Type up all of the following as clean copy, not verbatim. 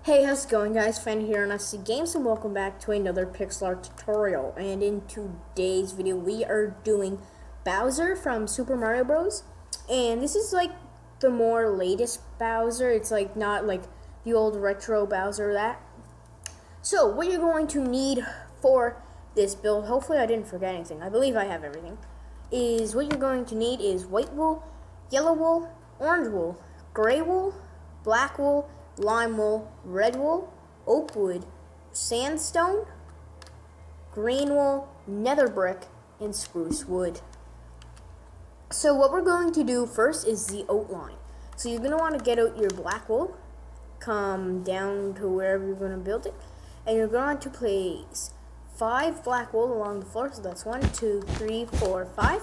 Hey, how's it going, guys? Fan here on SC Games, and welcome back to another pixel art tutorial. And in today's video, we are doing Bowser from Super Mario Bros. And this is like the more latest Bowser. It's like not like the old retro Bowser that. So what you're going to need for this build, hopefully I didn't forget anything. I believe I have everything. Is what you're going to need is white wool, yellow wool, orange wool, gray wool, black wool, lime wool, red wool, oak wood, sandstone, green wool, nether brick, and spruce wood. So what we're going to do first is the outline. So you're going to want to get out your black wool, come down to wherever you're going to build it, and you're going to place 5 black wool along the floor. So that's 1, 2, 3, 4, 5.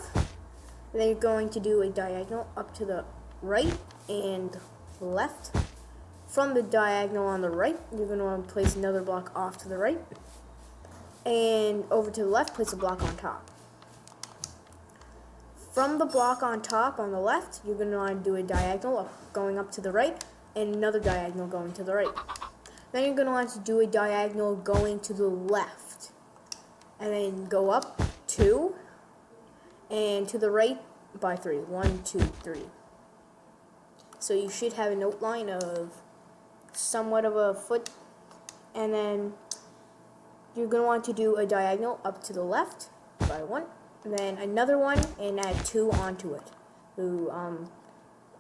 Then you're going to do a diagonal up to the right and left. From the diagonal on the right, you're going to want to place another block off to the right. And over to the left, place a block on top. From the block on top on the left, you're going to want to do a diagonal going up to the right and another diagonal going to the right. Then you're going to want to do a diagonal going to the left. And then go up 2 and to the right by 3. 1, 2, 3. So you should have an outline of somewhat of a foot, and then you're going to want to do a diagonal up to the left by 1, and then another one, and add 2 onto it. So,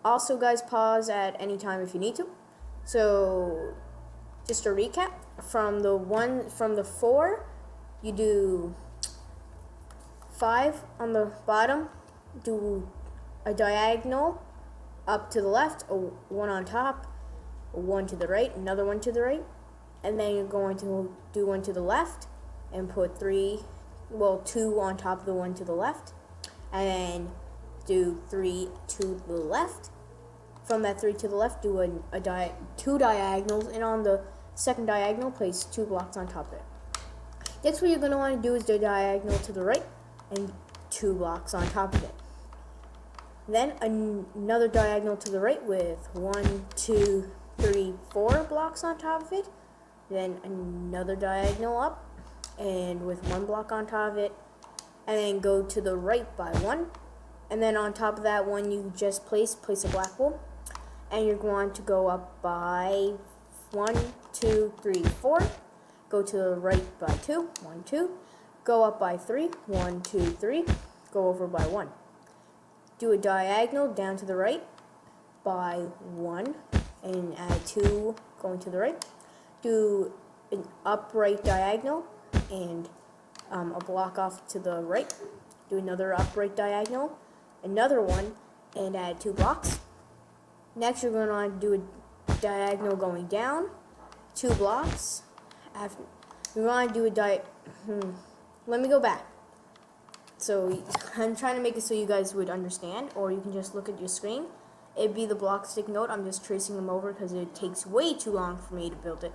also, guys, pause at any time if you need to. So, just a recap, from the 4, you do 5 on the bottom, do a diagonal up to the left, 1 on top, 1 to the right, another 1 to the right, and then you're going to do 1 to the left and put 2 on top of the 1 to the left, and then do 3 to the left. From that 3 to the left, do 2 diagonals, and on the second diagonal, place 2 blocks on top of it. Next, what you're going to want to do is the diagonal to the right and 2 blocks on top of it. Then another diagonal to the right with 1, 2, 3, 4 blocks on top of it. Then another diagonal up and with 1 block on top of it, and then go to the right by 1, and then on top of that one you just place a black wool, and you're going to go up by 1, 2, 3, 4, go to the right by 2, 1, 2, go up by 3, 1, 2, 3, go over by 1. Do a diagonal down to the right by 1 and add 2 going to the right. Do an upright diagonal and a block off to the right. Do another upright diagonal, another one, and add 2 blocks. Next, you're going to want to do a diagonal going down 2 blocks. After you're going to do a let me go back. So I'm trying to make it so you guys would understand, or you can just look at your screen. It'd be the blocks sticking out. I'm just tracing them over because it takes way too long for me to build it.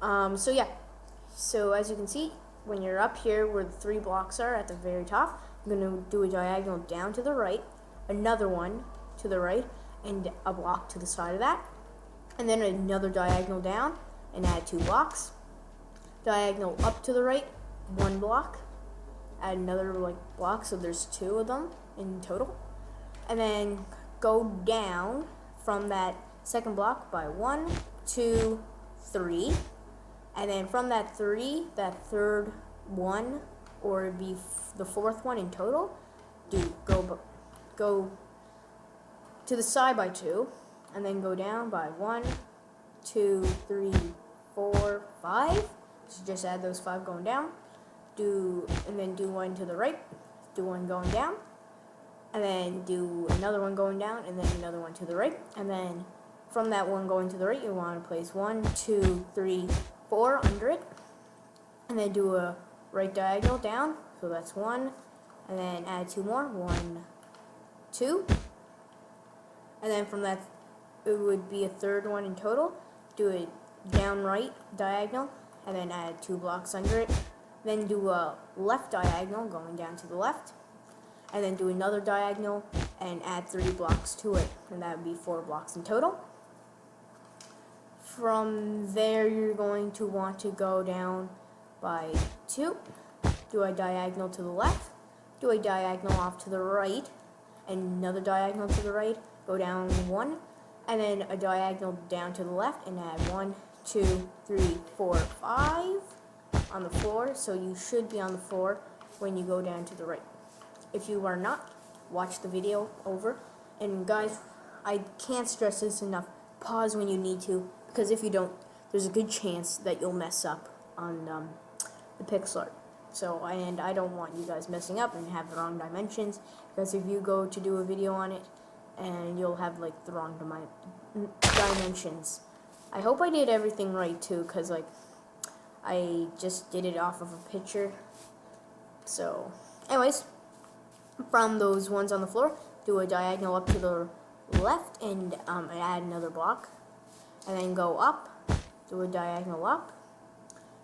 So yeah. So as you can see, when you're up here where the 3 blocks are at the very top, I'm going to do a diagonal down to the right, another one to the right, and a block to the side of that. And then another diagonal down and add 2 blocks. Diagonal up to the right, 1 block. Add another block, so there's 2 of them in total. And then go down from that second block by 1, 2, 3. And then from that 3, that third one, or it'd be the 4th one in total, go to the side by 2, and then go down by 1, 2, 3, 4, 5. So just add those 5 going down. And then do 1 to the right, do 1 going down, and then do another one going down, and then another one to the right. And then from that one going to the right, you want to place 1, 2, 3, 4 under it, and then do a right diagonal down, so that's 1, and then add 2 more, 1, 2, and then from that it would be a third one in total. Do a down right diagonal, and then add 2 blocks under it. Then do a left diagonal going down to the left, and then do another diagonal and add 3 blocks to it, and that would be 4 blocks in total. From there, you're going to want to go down by 2, do a diagonal to the left, do a diagonal off to the right, and another diagonal to the right, go down 1, and then a diagonal down to the left, and add 1, 2, 3, 4, 5 on the floor. So you should be on the floor when you go down to the right. If you are not, watch the video over. And guys, I can't stress this enough. Pause when you need to, because if you don't, there's a good chance that you'll mess up on the pixel art. So, and I don't want you guys messing up and have the wrong dimensions, because if you go to do a video on it, and you'll have like the wrong dimensions. I hope I did everything right too, because like I just did it off of a picture. So, anyways, from those ones on the floor, do a diagonal up to the left and add another block, and then go up, do a diagonal up,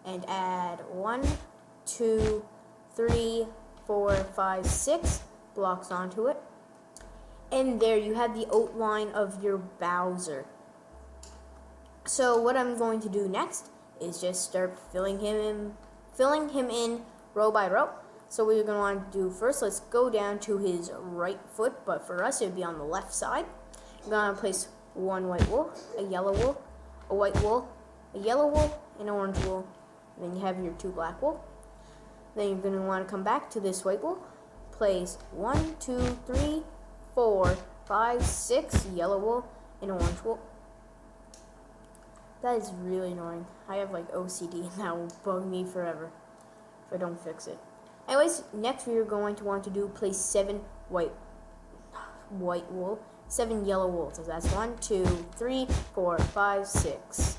and add 1, 2, 3, 4, 5, 6 blocks onto it. And there you have the outline of your Bowser. So what I'm going to do next is just start filling him in row by row. So what you're going to want to do first, let's go down to his right foot, but for us it would be on the left side. You're going to place 1 white wool, a yellow wool, a white wool, a yellow wool, an orange wool, and then you have your 2 black wool. Then you're going to want to come back to this white wool, place 1, 2, 3, 4, 5, 6 yellow wool, and orange wool. That is really annoying. I have like OCD and that will bug me forever if I don't fix it. Anyways, next we are going to want to do place 7 white wool, 7 yellow wool. So that's 1, 2, 3, 4, 5, 6.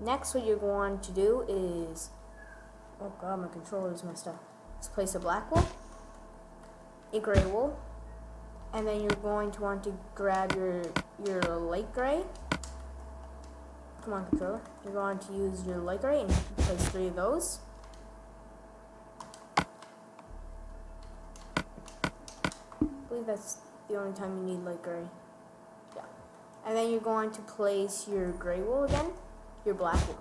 Next, what you're going to do is, oh god, my controller is messed up. Let's place a black wool, a gray wool, and then you're going to want to grab your light gray. Come on, controller. You're going to use your light gray and place 3 of those. I believe that's the only time you need light gray. Yeah. And then you're going to place your gray wool again, your black wool.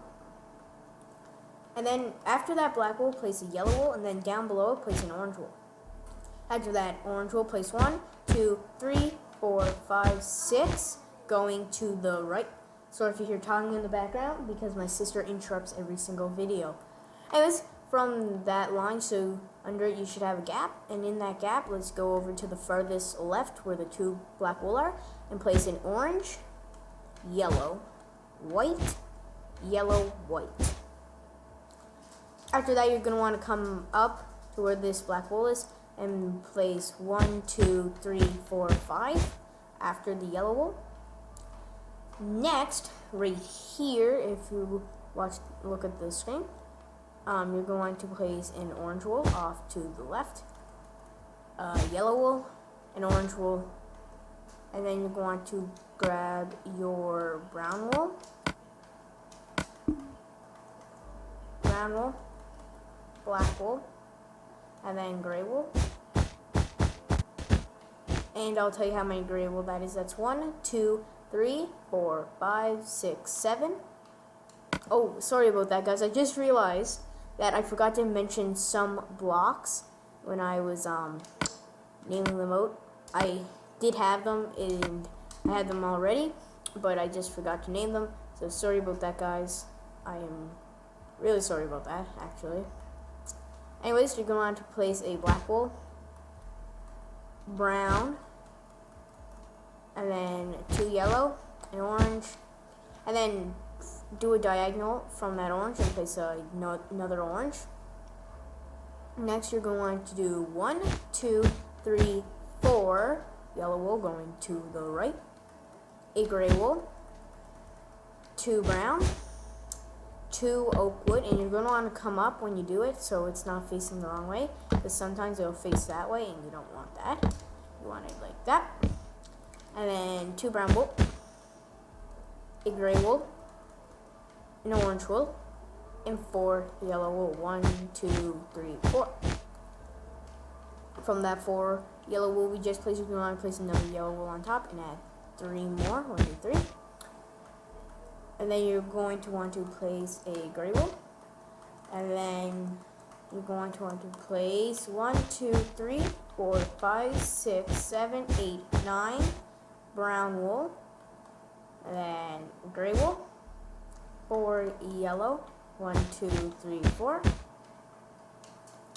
And then after that black wool, place a yellow wool, and then down below, place an orange wool. After that orange wool, place 1, 2, 3, 4, 5, 6, going to the right. So if you hear talking in the background, because my sister interrupts every single video. Anyways, from that line, so under it you should have a gap, and in that gap, let's go over to the farthest left where the 2 black wool are, and place an orange, yellow, white, yellow, white. After that, you're going to want to come up to where this black wool is and place 1, 2, 3, 4, 5 after the yellow wool. Next, right here, if you look at the screen, you're going to place an orange wool off to the left, yellow wool, an orange wool, and then you're going to grab your brown wool, black wool, and then gray wool. And I'll tell you how many gray wool that is. That's 1, 2, 3, 4, 5, 6, 7. Oh, sorry about that, guys. I just realized that I forgot to mention some blocks when I was naming them out. I did have them, and I had them already, but I just forgot to name them. So sorry about that, guys. I am really sorry about that, actually. Anyways, you're going to place a black wool, brown, and then 2 yellow, an orange, and then do a diagonal from that orange and place another orange. Next, you're going to do 1, 2, 3, 4 yellow wool going to the right, a gray wool, 2 brown, 2 oak wood, and you're going to want to come up when you do it so it's not facing the wrong way, because sometimes it'll face that way and you don't want that. You want it like that. And then 2 brown wool, a gray wool, an orange wool, and 4 yellow wool. 1, 2, 3, 4. From that 4 yellow wool we just placed, we're going to place another yellow wool on top and add 3 more. 1, 2, 3. And then you're going to want to place a gray wool. And then you're going to want to place 1, 2, 3, 4, 5, 6, 7, 8, 9 brown wool. And then gray wool. 4 yellow. 1, 2, 3, 4.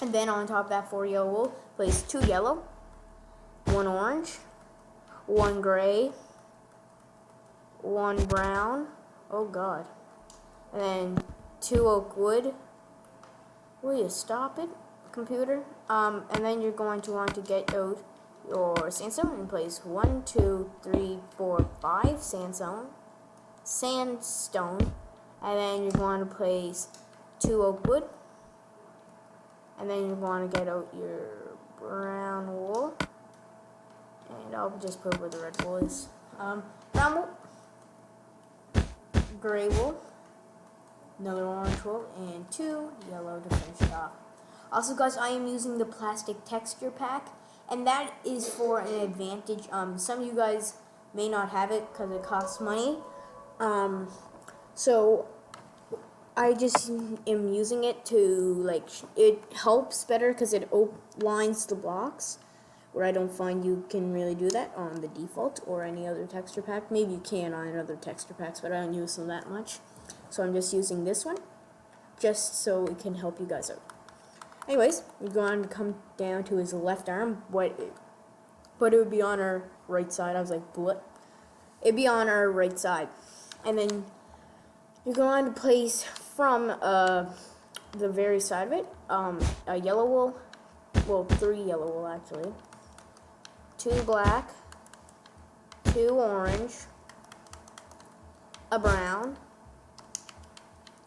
And then on top of that 4 yellow wool, place 2 yellow, 1 orange, 1 gray, 1 brown. Oh God. And then 2 oak wood. Will you stop it, computer? And then you're going to want to get out your sandstone and place 1, 2, 3, 4, 5 sandstone. And then you're going to place 2 oak wood. And then you want to get out your brown wool. And I'll just put where the red wool is. Brown wool, gray wool, another orange wool, and 2 yellow to finish it off. Also, guys, I am using the plastic texture pack, and that is for an advantage. Some of you guys may not have it because it costs money. So I just am using it to, it helps better because it outlines the blocks, where I don't find you can really do that on the default or any other texture pack. Maybe you can on other texture packs, but I don't use them that much. So I'm just using this one, just so it can help you guys out. Anyways, we're going to come down to his left arm, but it would be on our right side. I was like, what? It'd be on our right side. And then you're going to place from the very side of it, a yellow wool, well, 3 yellow wool actually, 2 black, 2 orange, a brown,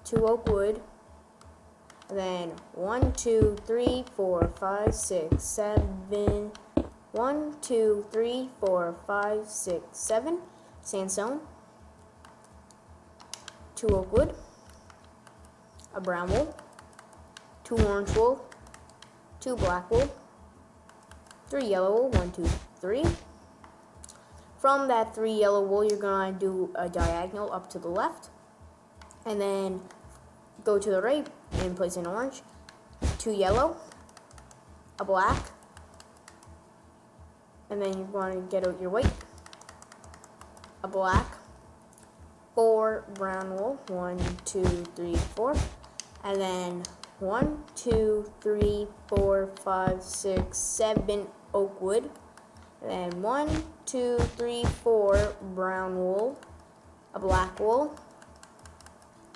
2 oak wood, and then 1, 2, 3, 4, 5, 6, 7, 1, 2, 3, 4, 5, 6, 7 sandstone, 2 oak wood, a brown wool, 2 orange wool, 2 black wool, 3 yellow wool, 1, 2, 3. From that 3 yellow wool, you're going to do a diagonal up to the left, and then go to the right and place an orange, 2 yellow, a black, and then you're going to get out your white, a black, 4 brown wool, 1, 2, 3, 4, and then 1, 2, 3, 4, 5, 6, 7 oak wood, and then 1, 2, 3, 4 brown wool, a black wool,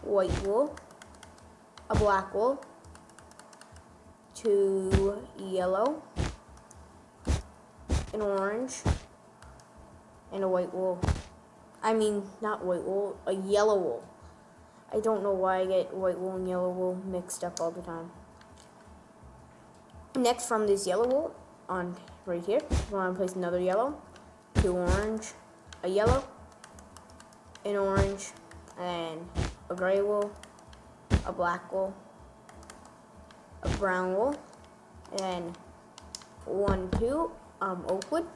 white wool, a black wool, 2 yellow, an orange, and a white wool. I mean, not white wool, a yellow wool. I don't know why I get white wool and yellow wool mixed up all the time. Next, from this yellow wool, on right here, we're going to place another yellow, 2 orange, a yellow, an orange, and a gray wool, a black wool, a brown wool, and 1, 2 oak wood.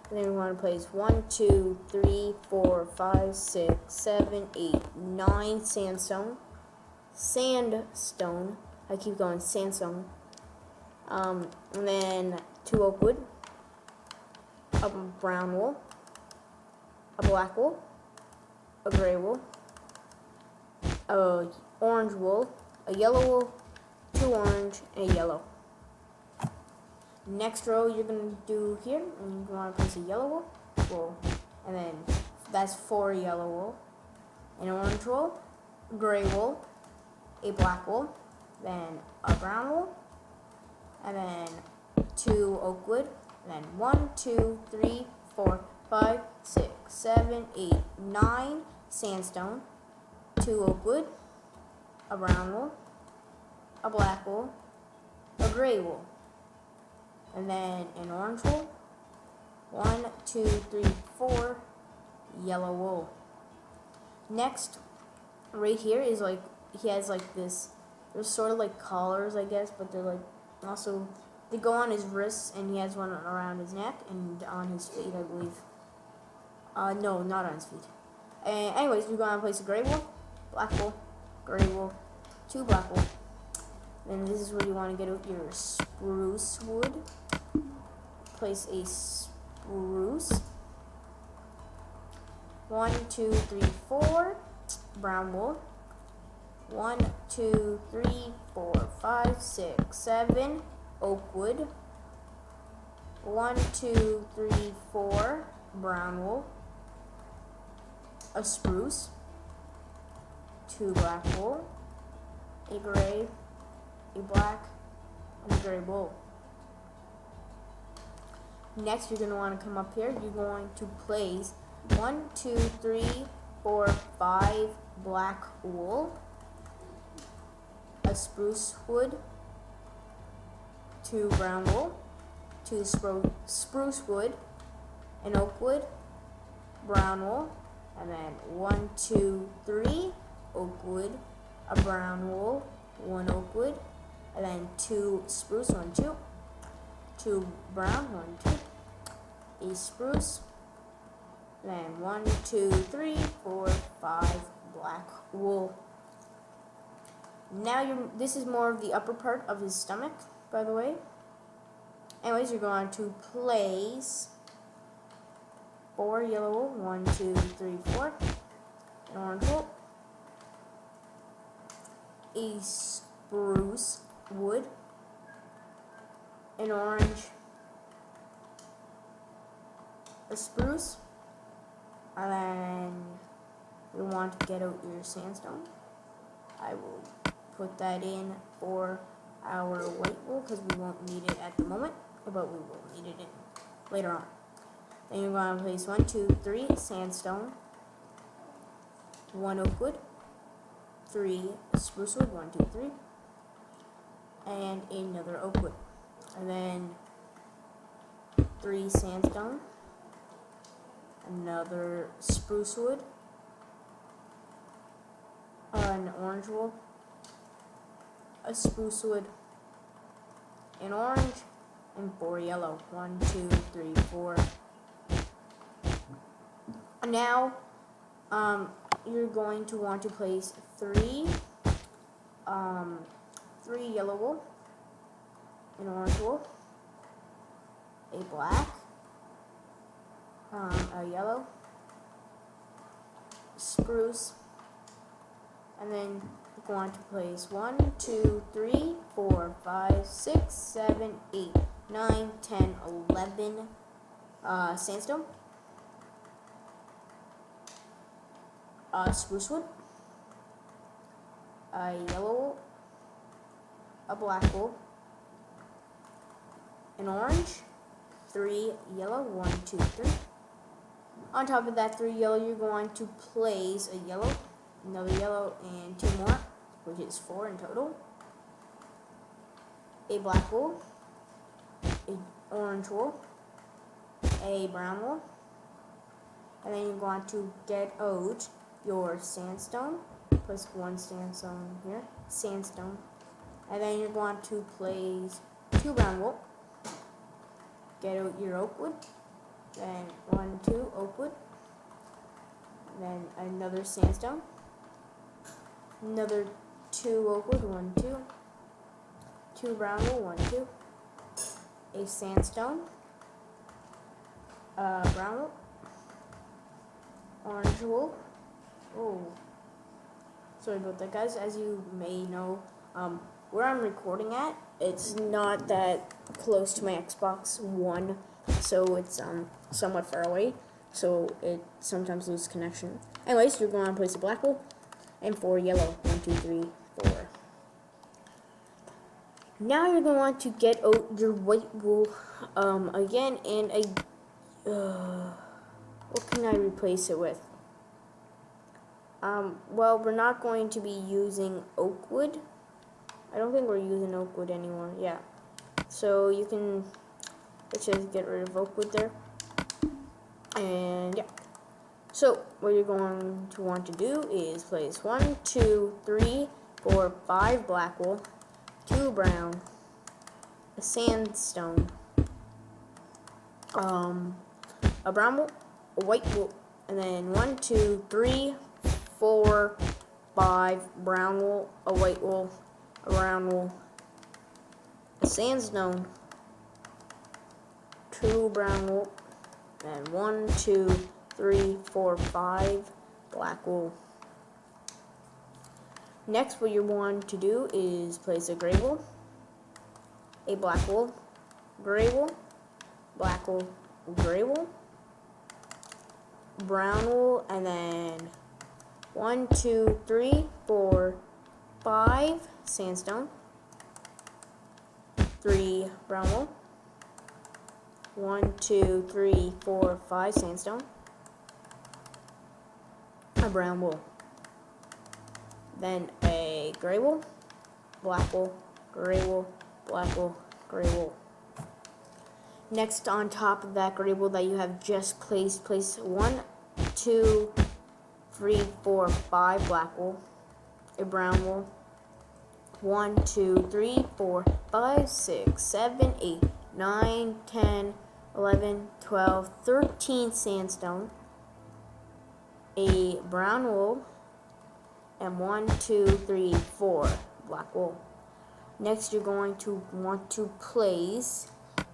And then we want to place 1, 2, 3, 4, 5, 6, 7, 8, 9 sandstone. I keep going sandstone. And then 2 oak wood, a brown wool, a black wool, a gray wool, a orange wool, a yellow wool, 2 orange, and a yellow. Next row you're going to do here, and you want to place a yellow wool, and then that's 4 yellow wool, an orange wool, gray wool, a black wool, then a brown wool, and then 2 oak wood, and then 1, 2, 3, 4, 5, 6, 7, 8, 9 sandstone, 2 oak wood, a brown wool, a black wool, a gray wool, and then an orange wool, 1, 2, 3, 4 yellow wool. Next, right here is he has this, they're sort of like collars, I guess, but they're also, they go on his wrists, and he has one around his neck and on his feet, I believe. No, not on speed. And anyways, you're going to place a gray wool, black wool, gray wool, 2 black wool. Then this is where you want to get out your spruce wood. Place a spruce. 1, 2, 3, 4. Brown wool. 1, 2, 3, 4, 5, 6, 7. Oak wood. 1, 2, 3, 4. Brown wool. A spruce. 2 black wool. A gray. A black. And a gray wool. Next, you're going to want to come up here. You're going to place 1, 2, 3, 4, 5 black wool, a spruce wood, 2 brown wool, 2 spruce wood, an oak wood, brown wool, and then 1, 2, 3 oak wood, a brown wool, 1 oak wood, and then 2 spruce, 1, 2, 2 brown, 1, 2, a spruce, then 1, 2, 3, 4, 5 black wool. Now this is more of the upper part of his stomach, by the way. Anyways, you're going to place 4 yellow wool, 1, 2, 3, 4, an orange wool, a spruce wood, an orange, a spruce, and then we want to get out your sandstone. I will put that in for our white wool because we won't need it at the moment, but we will need it later on. Then you're going to place 1, 2, 3 sandstone, 1 oak wood, 3 spruce wood, 1, 2, 3, and another oak wood, and then 3 sandstone, another spruce wood, an orange wool, a spruce wood, an orange, and 4 yellow. 1, 2, 3, 4. Now, you're going to want to place 3 yellow wool, an orange wool, a black, a yellow, spruce, and then you're going to place 1, 2, 3, 4, 5, 6, 7, 8, 9, 10, 11 sandstone, spruce wood, a yellow wool, a black wool, an orange, 3 yellow, 1, 2, 3. On top of that 3 yellow, you're going to place a yellow, another yellow, and 2 more, which is 4 in total. A black wool, a orange wool, a brown wool, and then you're going to get out your sandstone. Place 1 sandstone here, sandstone, and then you're going to place 2 brown wool. Get out your oak wood, then 1, 2 oak wood, then another sandstone, another 2 oak wood, 1, 2, 2 brown wool, 1, 2, a sandstone, brown wool, orange wool. Oh, sorry about that, guys. As you may know, where I'm recording at, it's not that close to my Xbox One, so it's somewhat far away, so it sometimes loses connection. Anyways, you're going to place a black wool and 4 yellow. 1, 2, 3, 4. Now you're going to want to get out your white wool again, and what can I replace it with? Well, we're not going to be using oak wood. I don't think we're using oak wood anymore. Yeah. So you can, let's just get rid of oak wood there. And yeah. So what you're going to want to do is place 1, 2, 3, 4, 5 black wool, 2 brown, a sandstone, a brown wool, a white wool, and then 1, 2, 3, 4, 5, brown wool, a white wool, a brown wool, a sandstone, 2 brown wool, and 1, 2, 3, 4, 5 black wool. Next, what you want to do is place a gray wool, a black wool, gray wool, black wool, gray wool, brown wool, and then 1, 2, 3, 4, 5 sandstone, 3 brown wool, 1, 2, 3, 4, 5 sandstone, a brown wool, then a gray wool, black wool, gray wool, black wool, gray wool. Next, on top of that gray wool that you have just placed, place 1, 2, 3, 4, 5 black wool, a brown wool, 1, 2, 3, 4, 5, 6, 7, 8, 9, 10, 11, 12, 13 sandstone, a brown wool, and 1, 2, 3, 4 black wool. Next, you're going to want to place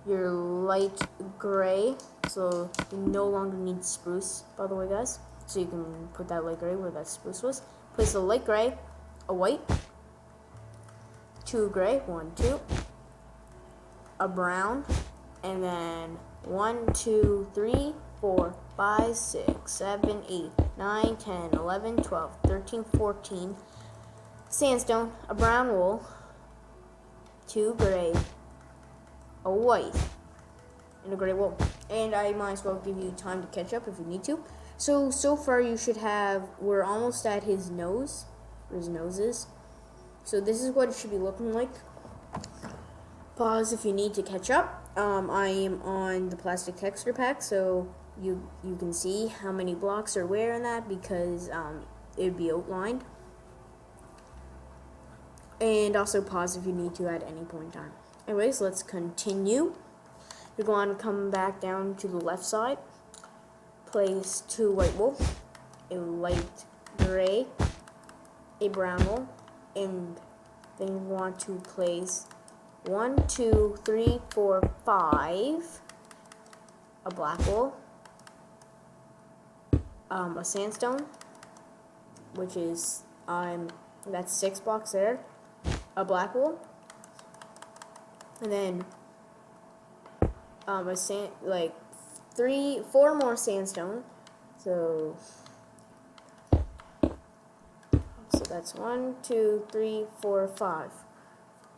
your light gray, so you no longer need spruce, by the way, guys. So you can put that light gray where that spruce was. Place a light gray, a white, 2 gray, 1, 2, a brown, and then 1, 2, 3, 4, 5, 6, 7, 8, 9, 10, 11, 12, 13, 14 sandstone, a brown wool, 2 gray, a white, and a gray wool. And I might as well give you time to catch up if you need to. So far you should have, we're almost at his nose, where his nose is. So this is what it should be looking like. Pause if you need to catch up. I am on the plastic texture pack, so you can see how many blocks are where in that, because it would be outlined. And also pause if you need to at any point in time. Anyways, let's continue. You're going to come back down to the left side. Place 2 white wool, a light gray, a brown wool, and then you want to place 1, 2, 3, 4, 5 a black wool, a sandstone, which is that's 6 blocks there, a black wool, and then like 4 more sandstone. So that's 1, 2, 3, 4, 5.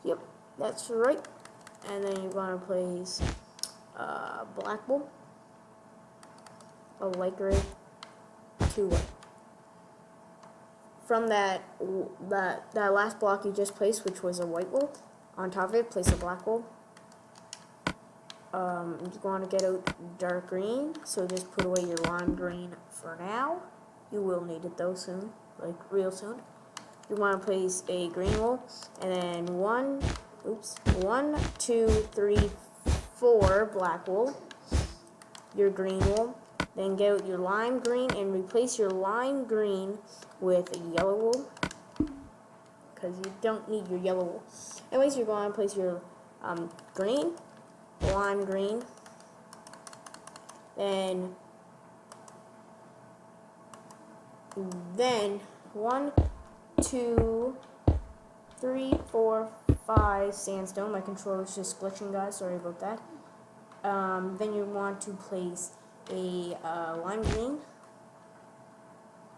Yep, that's right. And then you're gonna place black wool, a light gray, 2 white. From that last block you just placed, which was a white wool, on top of it place a black wool. You want to get out dark green, so just put away your lime green for now. You will need it though soon, like real soon. You want to place a green wool, and then 1, 2, 3, 4 black wool, your green wool. Then get out your lime green and replace your lime green with yellow wool, because you don't need your yellow wool. Anyways, you're going to place your green, lime green, then 1, 2, 3, 4, 5 sandstone. My controller's just glitching, guys, sorry about that. Then you want to place a lime green,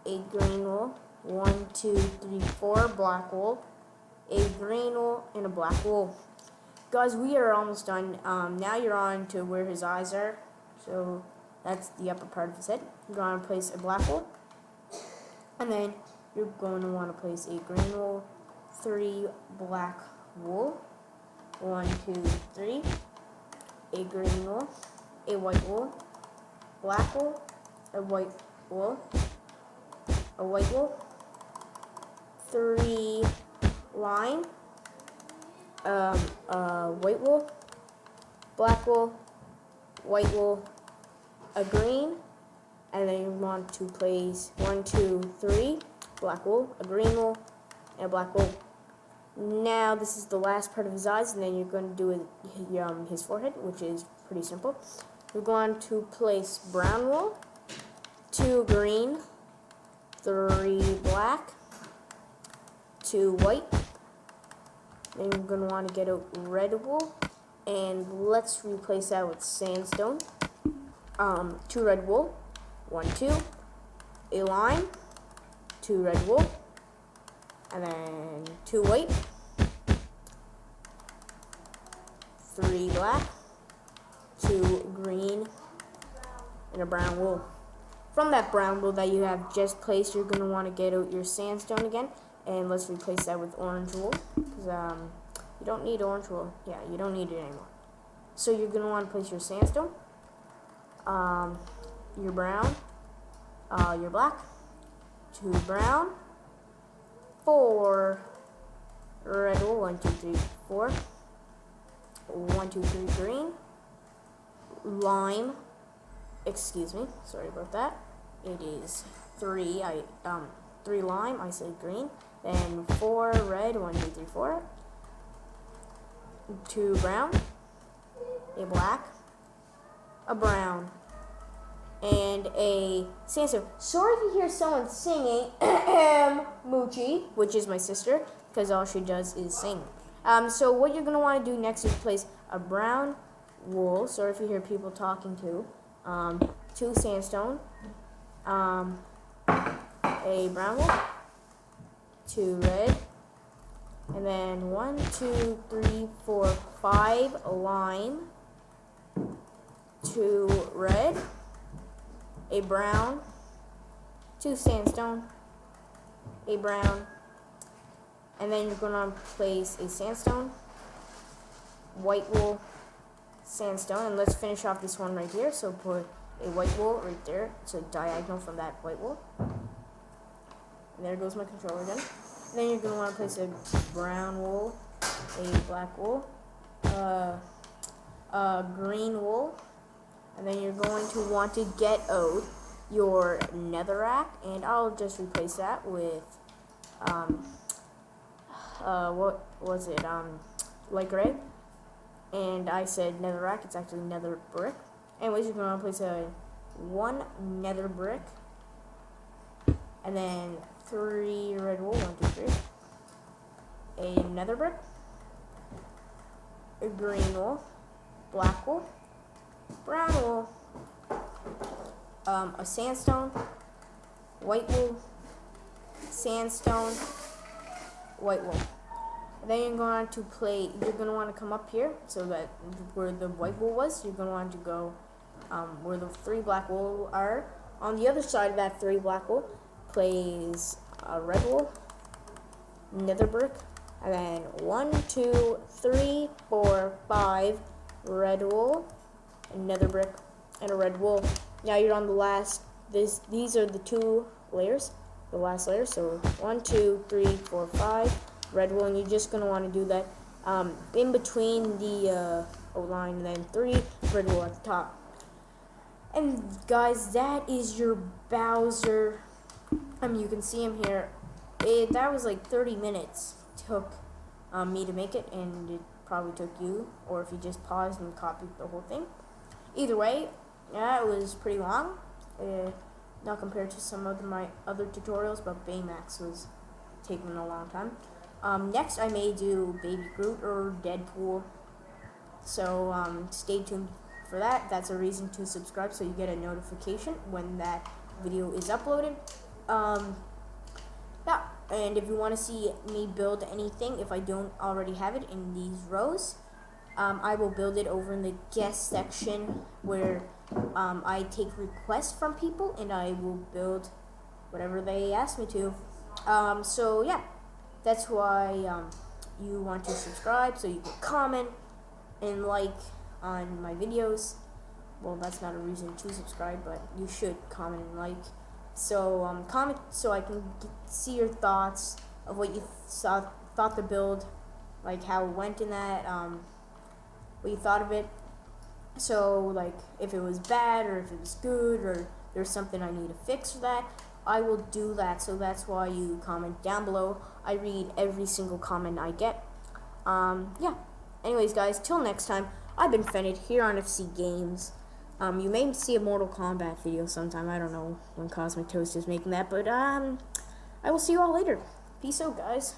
a green wool, 1, 2, 3, 4 black wool, a green wool, and a black wool. Guys, we are almost done. Now you're on to where his eyes are. So that's the upper part of his head. You're going to place a black wool. And then you're going to want to place a green wool, 3 black wool, 1, 2, 3, a green wool, a white wool, black wool, a white wool, a white wool, 3 lime, white wool, black wool, white wool, a green, and then you want to place 1, 2, 3 black wool, a green wool, and a black wool. Now this is the last part of his eyes, and then you're going to do his forehead, which is pretty simple. You're going to place brown wool, 2 green, 3 black, 2 white. Then you're going to want to get a red wool, and let's replace that with sandstone. 2 red wool, 1, 2, a lime, 2 red wool, and then 2 white, 3 black, 2 green, and a brown wool. From that brown wool that you have just placed, you're going to want to get out your sandstone again, and let's replace that with orange wool, because you don't need orange wool. Yeah, you don't need it anymore. So you're going to want to place your sandstone, your brown, your black, 2 brown, 4 red wool, 1, 2, 3, 4, 1, 2, 3 green, lime, excuse me, sorry about that, it is 3 lime, I said green, then 4 red, 1, 2, 3, 4, 2 brown, a black, a brown, and a sandstone. Sorry if you hear someone singing, Moochie, which is my sister, because all she does is sing. So what you're going to want to do next is place a brown wool, sorry if you hear people talking too, 2 sandstone, a brown wool, 2 red, and then 1, 2, 3, 4, 5 lime, 2 red, a brown, 2 sandstone, a brown, and then you're going to place a sandstone, white wool, sandstone, and let's finish off this one right here. So put a white wool right there, it's a diagonal from that white wool, and there goes my controller again. And then you're going to want to place a brown wool, a black wool, a green wool, and then you're going to want to get out your netherrack, and I'll just replace that with what was it, light gray, and I said netherrack, it's actually nether brick. Anyways, you're going to place a 1 nether brick, and then 3 red wool, 1, 2, 3, a nether brick, a green wool, black wool, brown wool, a sandstone, white wool, sandstone, white wool. And then you're going to want to come up here, so that where the white wool was, you're going to want to go where the 3 black wool are. On the other side of that 3 black wool, place a red wool, nether brick, and then 1, 2, 3, 4, 5 red wool, another brick, and a red wool. Now you're on the last. These are the 2 layers, the last layer. So 1, 2, 3, 4, 5 red wool, and you're just gonna want to do that in between the line, and then 3 red wool at the top. And guys, that is your Bowser. You can see him here. That was like 30 minutes took me to make it, and it probably took you, or if you just paused and copied the whole thing. Either way, yeah, it was pretty long. Not compared to some of my other tutorials, but Baymax was taking a long time. Next, I may do Baby Groot or Deadpool. So stay tuned for that. That's a reason to subscribe, so you get a notification when that video is uploaded. Yeah, and if you want to see me build anything, if I don't already have it in these rows, I will build it over in the guest section where I take requests from people, and I will build whatever they ask me to. So yeah, that's why you want to subscribe, so you can comment and like on my videos. Well, that's not a reason to subscribe, but you should comment and like. So comment so I can see your thoughts of what you thought the build, like how it went in that, what you thought of it. So like if it was bad or if it was good or there's something I need to fix for that, I will do that. So that's why you comment down below. I read every single comment I get. Yeah. Anyways, guys, till next time, I've been Fenned here on FC Games. You may see a Mortal Kombat video sometime. I don't know when Cosmic Toast is making that, but I will see you all later. Peace out, guys.